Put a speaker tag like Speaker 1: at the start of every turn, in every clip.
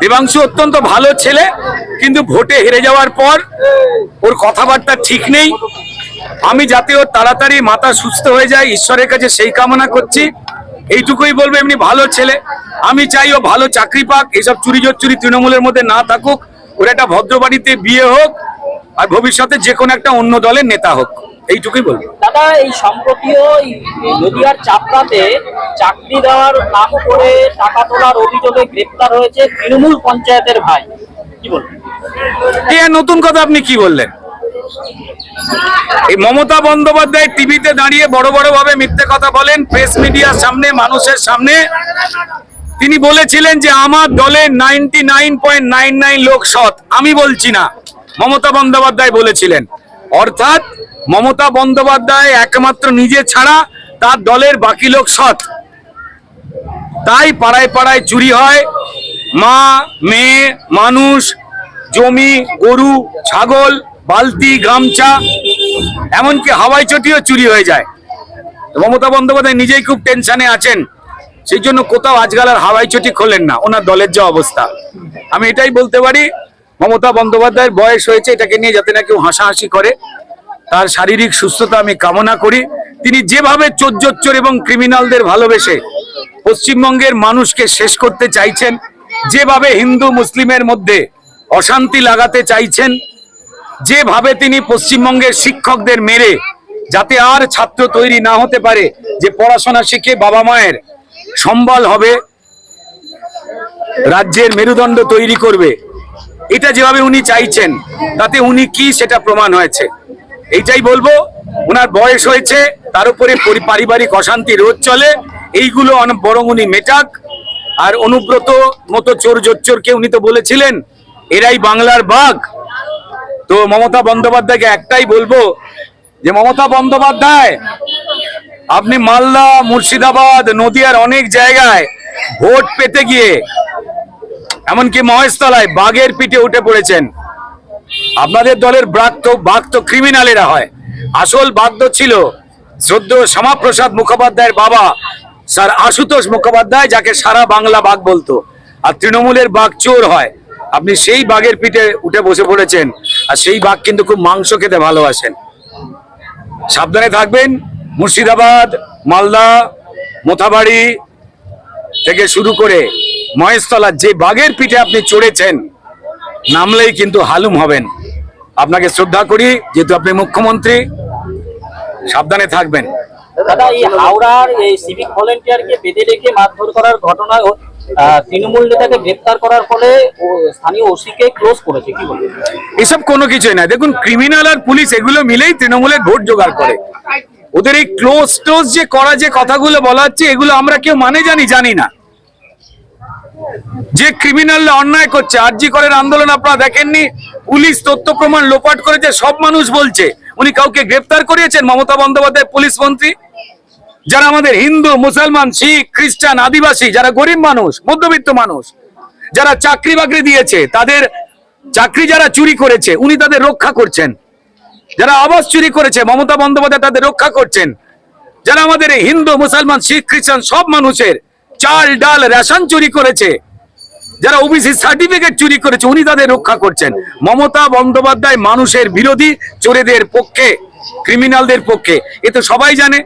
Speaker 1: দেবাংশু অত্যন্ত ভালো ছেলে, কিন্তু ভোটে হেরে যাওয়ার পর ওর কথাবার্তা ঠিক নেই। আমি যাতে ওর তাড়াতাড়ি মাথা সুস্থ হয়ে যায় ঈশ্বরের কাছে সেই কামনা করছি। এইটুকুই বলবো, এমনি ভালো ছেলে, আমি চাই ও ভালো চাকরি পাক, এসব চুরি জোচ্চুরি তৃণমূলের মধ্যে না থাকুক, ওর একটা ভদ্র বাড়িতে বিয়ে হোক, আর ভবিষ্যতে যে কোনো একটা অন্য দলের নেতা হোক, এইটুকুই বলবো।
Speaker 2: দাদা, এই সম্প্রতিও নদিয়ার চাপড়াতে চাকরি দেওয়ার নাম করে টাকা তোলার অভিযোগে গ্রেপ্তার হয়েছে তৃণমূল পঞ্চায়েতের ভাই, কি বলবেন?
Speaker 1: নতুন কথা আপনি কি বললেন? এই মমতা বন্দ্যোপাধ্যায় টিভিতে দাঁড়িয়ে বড় বড় ভাবে মিথ্যে কথা বলেন, প্রেস মিডিয়ার সামনে, মানুষের সামনে। তিনি বলেছিলেন যে আমার দলের 99.99 লোক সৎ। আমি বলছি না, মমতা বন্দ্যোপাধ্যায় বলেছিলেন। অর্থাৎ মমতা বন্দ্যোপাধ্যায় একমাত্র নিজে ছাড়া তার দলের বাকি লোক সৎ। তাই পাড়ায় পাড়ায় চুরি হয়, মা, মেয়ে, মানুষ, জমি, গরু, ছাগল, বালতি, গামছা, এমনকি হাওয়াই চটিও চুরি হয়ে যায়। মমতা বন্দ্যোপাধ্যায় নিজেই খুব টেনশনে আছেন, সেই জন্য কোথাও আজকাল আর হাওয়াই চটি খোলেন না, ওনার দলের যা অবস্থা। আমি এটাই বলতে পারি, মমতা বন্দ্যোপাধ্যায়ের বয়স হয়েছে, এটাকে নিয়ে যাতে না কেউ হাসাহাসি করে। তার শারীরিক সুস্থতা আমি কামনা করি। তিনি যেভাবে চোর এবং ক্রিমিনালদের ভালোবেসে পশ্চিমবঙ্গের মানুষকে শেষ করতে চাইছেন, যেভাবে হিন্দু মুসলিমের মধ্যে অশান্তি লাগাতে চাইছেন, যেভাবে তিনি পশ্চিমবঙ্গের শিক্ষকদের মেরে যাতে আর ছাত্র তৈরি না হতে পারে, যে পড়াশোনা শিখে বাবা মায়ের সম্বল হবে, রাজ্যের মেরুদণ্ড তৈরি করবে, এটা যেভাবে উনি চাইছেন, তাতে উনি কি সেটা প্রমাণ হয়েছে। এইটাই বলবো, ওনার বয়স হয়েছে, তার উপরে পারিবারিক অশান্তি রোজ চলে, এইগুলো বরং উনি মেটাক। আর অনুব্রত মতো চোর জোচ্চোরকে উনি তো বলেছিলেন এরাই বাংলার বাঘ। তো মমতা বন্দ্যোপাধ্যায়কে একটাই বলবো যে মমতা বন্দ্যোপাধ্যায়, আপনি মালদা, মুর্শিদাবাদ, নদিয়ার অনেক জায়গায় ভোট পেতে গিয়ে এমনকি মহেশতলায় বাঘের পিঠে উঠে পড়েছেন। আপনাদের দলের বাঘ তো ক্রিমিনালেরা হয়, আসল বাঘ তো ছিল শ্রদ্ধেয় শ্যামাপ্রসাদ মুখোপাধ্যায়ের বাবা স্যার আশুতোষ মুখোপাধ্যায়, যাকে সারা বাংলা বাঘ বলতো। আর তৃণমূলের বাঘ চোর হয়, আপনি সেই বাঘের পিঠে উঠে বসে পড়েছেন। আর সেই বাঘ কিন্তু খুব মাংস খেতে ভালোবাসেন। সাবধানে থাকবেন। মুর্শিদাবাদ, মালদা, মোথাবাড়ি থেকে শুরু করে মহেশতলার যে বাঘের পিঠে আপনি চড়েছেন, নামলেই কিন্তু হালুম হবেন। আপনাকে শ্রদ্ধা করি, যেহেতু আপনি মুখ্যমন্ত্রী, সাবধানে থাকবেন।
Speaker 2: দাদা, এই হাওড়ার এই সিভিক ভলেন্টিয়ারকে বেঁধে রেখে মারধর করার ঘটনায় তৃণমূল নেতাকে গ্রেপ্তার করার ফলে স্থানীয় ওসিকে ক্লোজ করেছে, কি বলবেন?
Speaker 1: এসব কোনো কিছুই না। দেখুন, ক্রিমিনাল আর পুলিশ এগুলো মিলেই তৃণমূলের ভোট জোগাড় করে। ওদের এই ক্লোজ টোজ যে করা, যে কথাগুলো বলা হচ্ছে, এগুলো আমরা কেউ জানি না। যে ক্রিমিনালরা অন্যায় করছে, আরজি করের আন্দোলন আপনারা দেখেননি, পুলিশ তথ্য প্রমাণ লোপাট করেছে, সব মানুষ বলছে। উনি কাউকে গ্রেপ্তার করিয়েছেন? মমতা বন্দ্যোপাধ্যায় পুলিশ মন্ত্রী। যারা আমাদের হিন্দু, মুসলমান, শিখ, খ্রিস্টান, আদিবাসী, যারা গরিব মানুষ, মধ্যবিত্ত মানুষ, যারা চাকরি বাকরি দিয়েছে, তাদের চাকরি যারা চুরি করেছে, উনি তাদের রক্ষা করছেন। যারা আবাস চুরি করেছে, মমতা বন্দ্যোপাধ্যায় তাদের রক্ষা করছেন। যারা আমাদের হিন্দু, মুসলমান, শিখ, খ্রিস্টান সব মানুষের চাল, ডাল, রেশন চুরি করেছে, যারা ওবিসি সার্টিফিকেট চুরি করেছে, উনি তাদের রক্ষা করছেন। মমতা বন্দ্যোপাধ্যায় মানুষের বিরোধী, চোরেদের পক্ষে, ক্রিমিনালদের পক্ষে, এ তো সবাই জানে।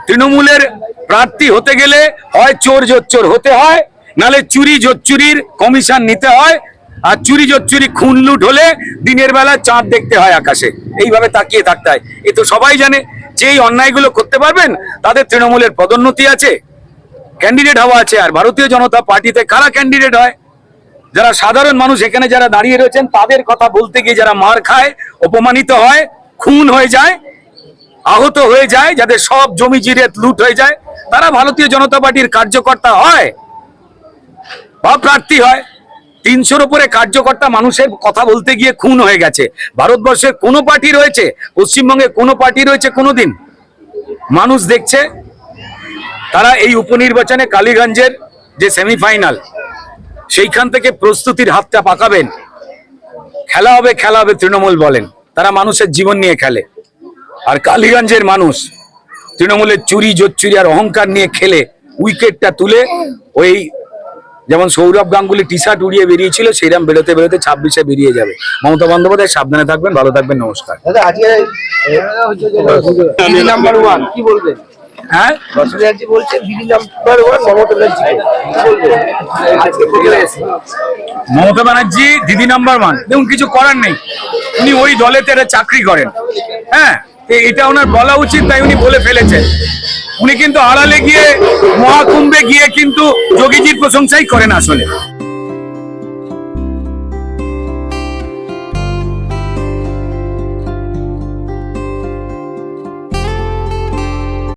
Speaker 1: তৃণমূলের প্রার্থী হতে গেলে হয় চোর জোচ্চোর হতে হয়, নালে চুরি জোচ্চুরির কমিশন নিতে হয়। আর চুরি জোচ্চুরি, খুন লুট হলে দিনের বেলা চাঁদ দেখতে হয় আকাশে, এইভাবে তাকিয়ে থাকতে হয়। এ তো সবাই জানে। যেই অন্যায়গুলো করতে পারবেন, তাদের তৃণমূলের পদোন্নতি আছে, ক্যান্ডিডেট হওয়া আছে। আর ভারতীয় জনতা পার্টিতে কারা ক্যান্ডিডেট হয়? যারা সাধারণ মানুষ এখানে যারা দাঁড়িয়ে রয়েছেন, তাদের কথা বলতে গিয়ে যারা মার খায়, অপমানিত হয়, খুন হয়ে যায়, আহত হয়ে যায়, যাদের সব জমি জিরে লুট হয়ে যায়, তারা ভারতীয় জনতা পার্টির কার্যকর্তা হয় বা প্রার্থী হয়। 300-র উপরে কার্যকর্তা মানুষের কথা বলতে গিয়ে খুন হয়ে গেছে। ভারতবর্ষের কোনো পার্টি রয়েছে, পশ্চিমবঙ্গে কোনো পার্টি রয়েছে কোনোদিন? মানুষ দেখছে। তারা এই উপনির্বাচনে কালীগঞ্জের যে সেমিফাইনাল, সেইখান থেকে প্রস্তুতির হাতটা পাকাবেন। খেলা হবে তৃণমূল বলেন, তারা মানুষের জীবন নিয়ে খেলে। আর কালীগঞ্জের মানুষ তৃণমূলের চুরি জোচ্চুরি আর অহংকার নিয়ে খেলে উইকেটটা তুলে ওই যেমন সৌরভ গাঙ্গুলি টি শার্ট উড়িয়ে বেরিয়েছিল, সেইরকম বেরোতে বেরোতে 26-এ বেরিয়ে যাবে। মমতা বন্দ্যোপাধ্যায় সাবধানে থাকবেন, ভালো থাকবেন, নমস্কার।
Speaker 3: দাদা আজকে দিদি নাম্বার 1 কি বলবেন?
Speaker 1: হ্যাঁ,
Speaker 3: রসুল ব্যানার্জি বলছেন দিদি নাম্বার 1 মমতা ব্যানার্জি কি বলবেন আজকে প্রোগ্রামে এসে?
Speaker 1: মমতা ব্যানার্জি দিদি নাম্বার 1, দেখুন কিছু করার নেই, উনি ওই দলেতে একটা চাকরি করেন। হ্যাঁ, এটা ওনার বলা উচিত, তাই উনি বলে ফেলেছেন। উনি কিন্তু আড়ালে গিয়ে মহাকুম্ভে গিয়ে কিন্তু যোগীজির প্রশংসাই করেন আসলে।